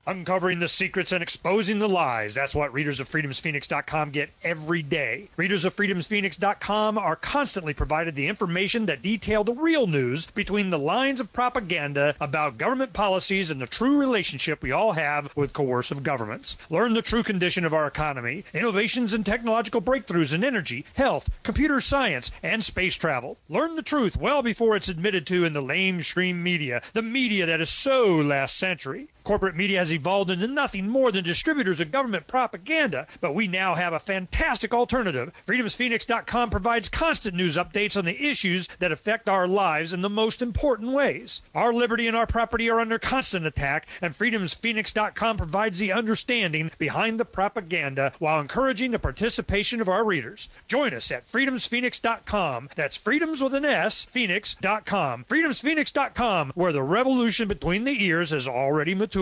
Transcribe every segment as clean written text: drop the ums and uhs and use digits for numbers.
Uncovering the secrets and exposing the lies. That's what readers of freedomsphoenix.com get every day. Readers of freedomsphoenix.com are constantly provided the information that detail the real news between the lines of propaganda about government policies and the true relationship we all have with coercive governments. Learn the true condition of our economy, innovations and technological breakthroughs in energy, health, computer science, and space travel. Learn the truth well before it's admitted to in the lamestream media, the media that is so last century. Corporate media has evolved into nothing more than distributors of government propaganda, but we now have a fantastic alternative. freedomsphoenix.com provides constant news updates on the issues that affect our lives in the most important ways. Our liberty and our property are under constant attack, and freedomsphoenix.com provides the understanding behind the propaganda while encouraging the participation of our readers. Join us at freedomsphoenix.com. That's freedoms with an S, phoenix.com. freedomsphoenix.com, where the revolution between the ears has already matured.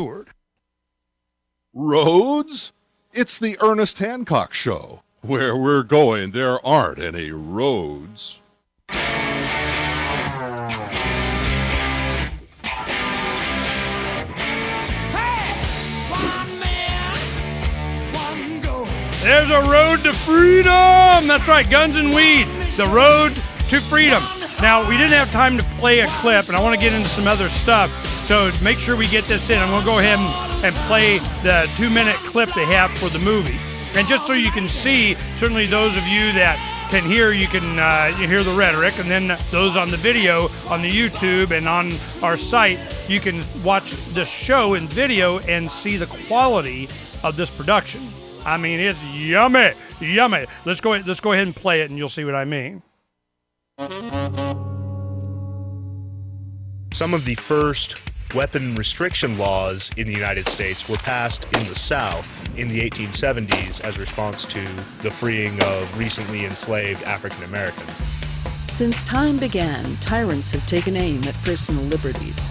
Roads? It's the Ernest Hancock Show. Where we're going, there aren't any roads. There's a road to freedom. That's right, guns and weed. The road to freedom. Now, we didn't have time to play a clip, and I want to get into some other stuff. So make sure we get this in. I'm going to go ahead and play the 2-minute clip they have for the movie. And just so you can see, certainly those of you that can hear, you can you hear the rhetoric. And then those on the video, on the YouTube and on our site, you can watch the show in video and see the quality of this production. I mean, it's yummy, yummy. Let's go ahead and play it, and you'll see what I mean. Some of the first weapon restriction laws in the United States were passed in the South in the 1870s as a response to the freeing of recently enslaved African Americans. Since time began, tyrants have taken aim at personal liberties.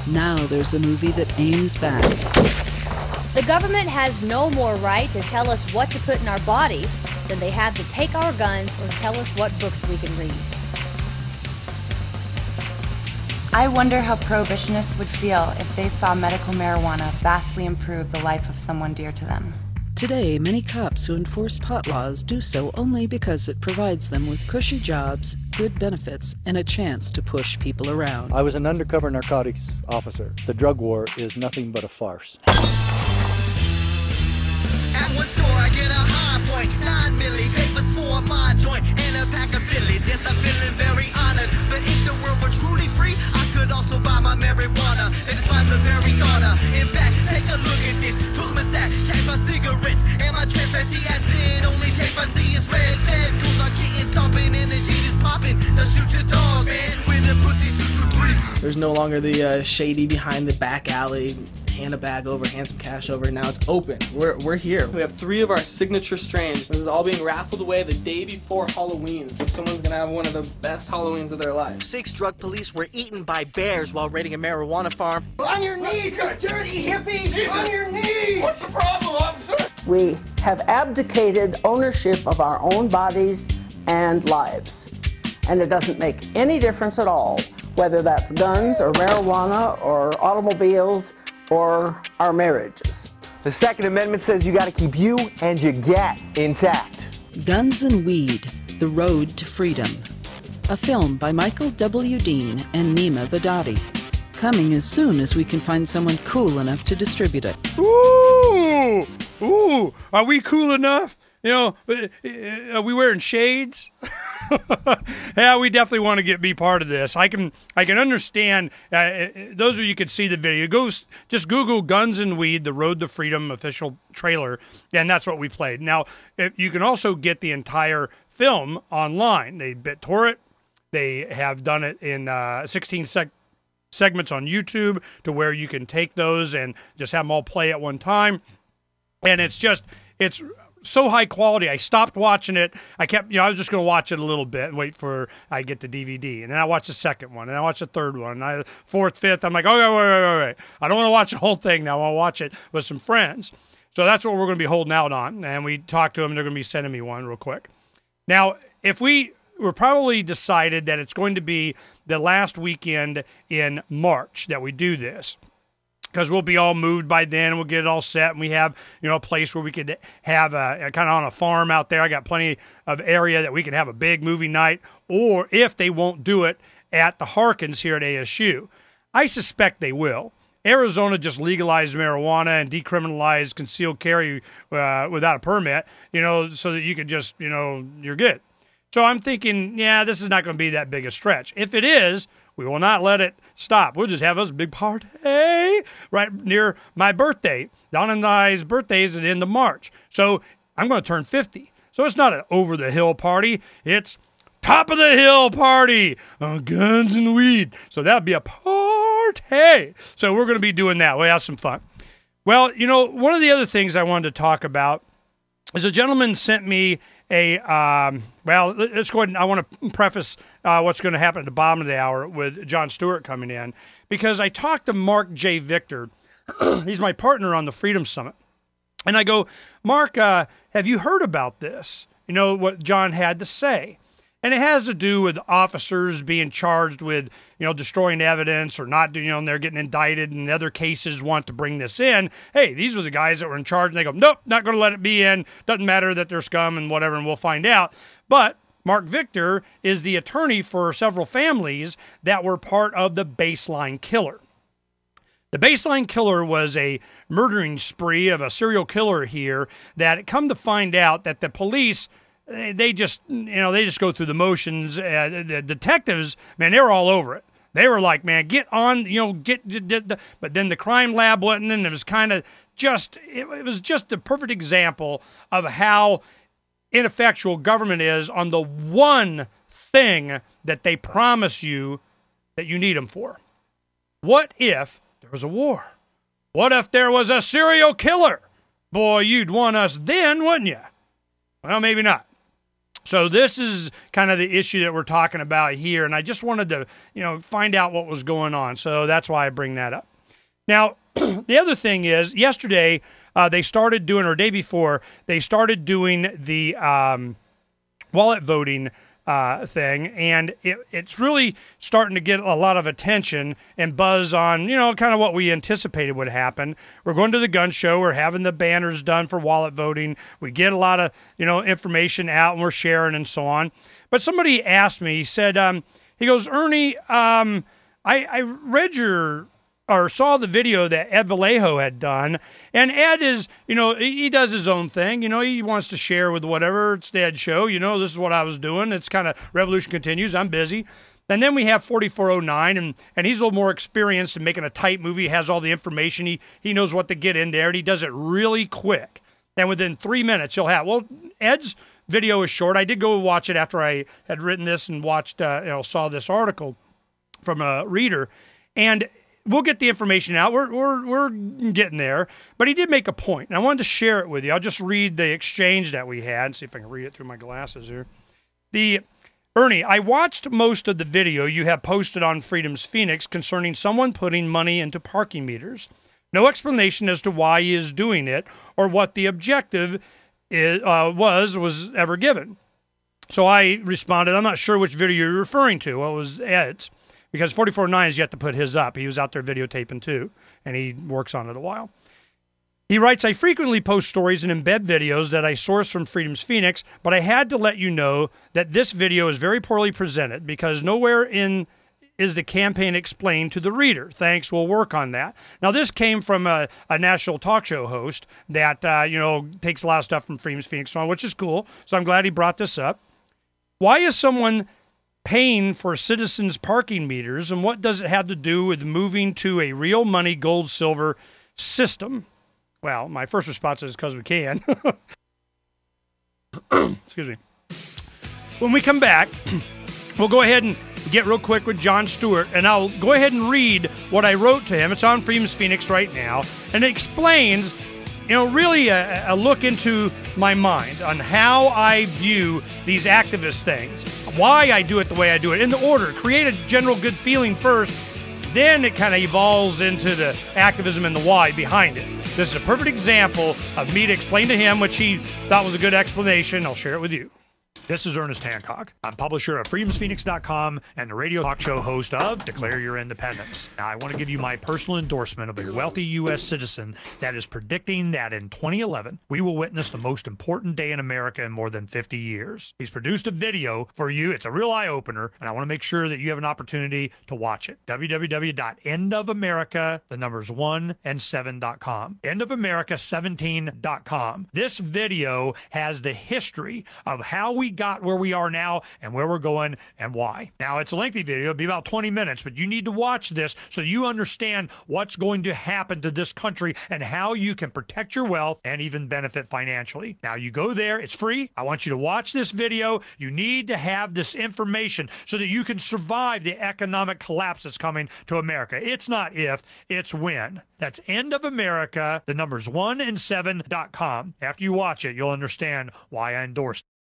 Now there's a movie that aims back. The government has no more right to tell us what to put in our bodies than they have to take our guns or tell us what books we can read. I wonder how prohibitionists would feel if they saw medical marijuana vastly improve the life of someone dear to them. Today, many cops who enforce pot laws do so only because it provides them with cushy jobs, good benefits, and a chance to push people around. I was an undercover narcotics officer. The drug war is nothing but a farce. At one store I get a high point, 9 milli, papers for my joint, and a pack of Phillies. Yes, I'm feeling very honored, but if the world were truly free, I could also buy my marijuana. They despise the very thought of. In fact, take a look at this. Took my sack, tax my cigarettes, and my transfer acid. Only tape I see is red. Fed goes on kitten stomping, and the sheet is popping. Now shoot your dog, man, with a pussy 223. There's no longer the shady behind the back alley. Hand a bag over, hand some cash over. Now it's open. We're here. We have 3 of our signature strains. This is all being raffled away the day before Halloween, so someone's gonna have one of the best Halloweens of their life. 6 drug police were eaten by bears while raiding a marijuana farm. On your knees, you dirty hippie! Jesus. On your knees! What's the problem, officer? We have abdicated ownership of our own bodies and lives. And it doesn't make any difference at all whether that's guns or marijuana or automobiles or our marriages. The Second Amendment says you got to keep you and your gat intact. Guns and Weed, The Road to Freedom. A film by Michael W. Dean and Nima Vadati. Coming as soon as we can find someone cool enough to distribute it. Ooh! Ooh! Are we cool enough? You know, are we wearing shades? Yeah, we definitely want to be part of this. I can understand. Those of you could see the video. Just Google "Guns and Weed: The Road to Freedom" official trailer, and that's what we played. Now, you can also get the entire film online. They BitTorrent. They have done it in 16 segments on YouTube, to where you can take those and just have them all play at one time. And it's so high quality. I stopped watching it. I was just going to watch it a little bit and wait for I get the DVD. And then I watched the second one, and I watched the third one, and fourth, fifth. I'm like, okay, wait. I don't want to watch the whole thing now. I want to watch it with some friends. So that's what we're going to be holding out on. And we talked to them. They're going to be sending me one real quick. Now, we're probably decided that it's going to be the last weekend in March that we do this. because we'll be all moved by then. We'll get it all set, and we have, a place where we could have a kind of on a farm out there. I got plenty of area that we can have a big movie night, or if they won't do it at the Harkins here at ASU. I suspect they will. Arizona just legalized marijuana and decriminalized concealed carry without a permit, so that you could just, you're good. So I'm thinking, this is not going to be that big a stretch. If it is, we will not let it stop. We'll just have us a big party right near my birthday. Donna and I's birthday is at the end of March. So I'm going to turn 50. So it's not an over-the-hill party. It's top-of-the-hill party on guns and weed. So that'll be a party. So we're going to be doing that. We'll have some fun. Well, one of the other things I wanted to talk about is a gentleman sent me let's go ahead and I want to preface what's going to happen at the bottom of the hour with John Stewart coming in, because I talked to Mark J. Victor. He's my partner on the Freedom Summit. And I go, Mark, have you heard about this? What John had to say. And it has to do with officers being charged with, destroying evidence or not doing, and they're getting indicted, and other cases want to bring this in. Hey, these are the guys that were in charge, and they go, nope, not going to let it be in. Doesn't matter that they're scum and whatever, and we'll find out. But Mark Victor is the attorney for several families that were part of the Baseline Killer. The Baseline Killer was a murdering spree of a serial killer here that come to find out that the police, they just go through the motions. The detectives, man, they were all over it. They were like, man, get on, but then the crime lab went in, and it was kind of it was just a perfect example of how ineffectual government is on the one thing that they promise you that you need them for. What if there was a war? What if there was a serial killer? Boy, you'd want us then, wouldn't you? Well, maybe not. So this is kind of the issue that we're talking about here, and I just wanted to, find out what was going on. So that's why I bring that up. Now, the other thing is, yesterday they started doing, or day before, they started doing the wallet voting thing, and it's really starting to get a lot of attention and buzz on, kind of what we anticipated would happen. We're going to the gun show. We're having the banners done for wallet voting. We get a lot of, information out, and we're sharing and so on. But somebody asked me, he said, he goes, Ernie, I read or saw the video that Ed Vallejo had done, and Ed is, he does his own thing. He wants to share with whatever. It's the Ed show. This is what I was doing. It's kind of Revolution Continues. I'm busy. And then we have 4409, and he's a little more experienced in making a tight movie. He has all the information. He knows what to get in there, and he does it really quick. And within 3 minutes, he'll have, Ed's video is short. I did go watch it after I had written this and watched, saw this article from a reader, and we'll get the information out. We're getting there. But he did make a point, and I wanted to share it with you. I'll just read the exchange that we had. See if I can read it through my glasses here. Ernie, I watched most of the video you have posted on Freedom's Phoenix concerning someone putting money into parking meters. No explanation as to why he is doing it or what the objective was ever given. So I responded, I'm not sure which video you're referring to. Well, it was Ed's. Because 4409 has yet to put his up. He was out there videotaping too, and he works on it a while. He writes, I frequently post stories and embed videos that I source from Freedom's Phoenix, but I had to let you know that this video is very poorly presented because nowhere in is the campaign explained to the reader. Thanks, we'll work on that. Now, this came from a national talk show host that, takes a lot of stuff from Freedom's Phoenix, which is cool. So I'm glad he brought this up. Why is someone paying for citizens' parking meters, and what does it have to do with moving to a real money gold silver system? Well, my first response is because we can. Excuse me. When we come back, we'll go ahead and get real quick with John Stewart, and I'll go ahead and read what I wrote to him. It's on Freedom's Phoenix right now, and it explains, really a look into my mind on how I view these activist things, why I do it the way I do it, in the order. Create a general good feeling first, then it kind of evolves into the activism and the why behind it. This is a perfect example of me to explain to him, which he thought was a good explanation. I'll share it with you. This is Ernest Hancock. I'm publisher of freedomsphoenix.com and the radio talk show host of Declare Your Independence. Now, I want to give you my personal endorsement of a wealthy U.S. citizen that is predicting that in 2011, we will witness the most important day in America in more than 50 years. He's produced a video for you. It's a real eye-opener, and I want to make sure that you have an opportunity to watch it. www.endofamerica, the numbers 1 and 7.com. Endofamerica17.com. This video has the history of how we got where we are now and where we're going and why. Now, it's a lengthy video. It'll be about 20 minutes, but you need to watch this so you understand what's going to happen to this country and how you can protect your wealth and even benefit financially. Now, you go there. It's free. I want you to watch this video. You need to have this information so that you can survive the economic collapse that's coming to America. It's not if, it's when. That's End of America, the numbers 1 and 7.com. After you watch it, you'll understand why I endorse it.